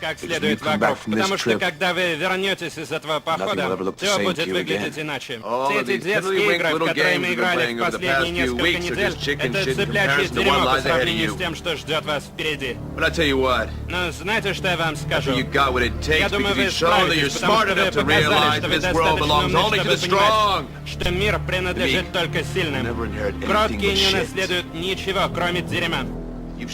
Как следует вокруг, потому что когда вы вернетесь из этого похода, все будет выглядеть иначе. Все эти детские игры, в которые мы играли в последние несколько недель, это цыплячье дерьмо по сравнению с тем, что ждет вас впереди. Но знаете, что я вам скажу? Я думаю, вы справитесь, потому что вы показали, что вы достаточно умны, чтобы понимать, что мир принадлежит только сильным. Кроткие не унаследуют ничего, кроме дерьма. Вы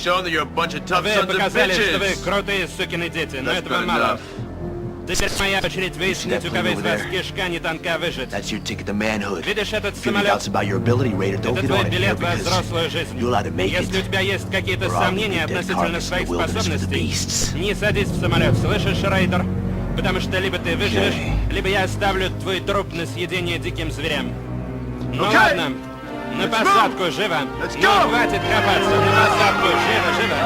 показали, что вы крутые сукины дети, но этого мало. Теперь моя очередь выяснить, у кого из вас кишка не тонка выжить. Видишь этот самолет? Это твой билет во взрослую жизнь. Если у тебя есть какие-то сомнения относительно своих способностей, не садись в самолет, слышишь, Рейдер? Потому что либо ты выживешь, либо я оставлю твой труп на съедение диким зверям. Ну ладно. На посадку, живо! Ну, хватит копаться! На посадку, живо!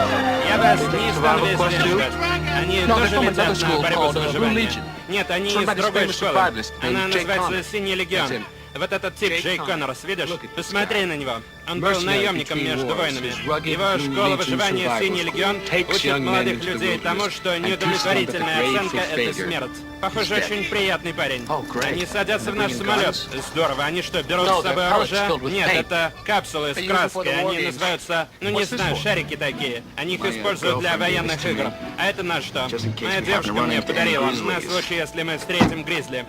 Я вас не стану весь ждать. Они тоже летят на борьбу за выживание. Нет, они из другой школы. Она называется «Синий легион». Вот этот тип Джей Коннорс, видишь? Посмотри на него. Он был наемником между войнами. Его школа выживания «Синий легион» учит молодых людей тому, что неудовлетворительная оценка — это смерть. Похоже, очень приятный парень. Они садятся в наш самолет. Здорово. Они что, берут с собой оружие? Нет, это капсулы с краской. Они называются, ну не знаю, шарики такие. Они их используют для военных игр. А это на что? Моя девушка мне подарила. На случай, если мы встретим гризли.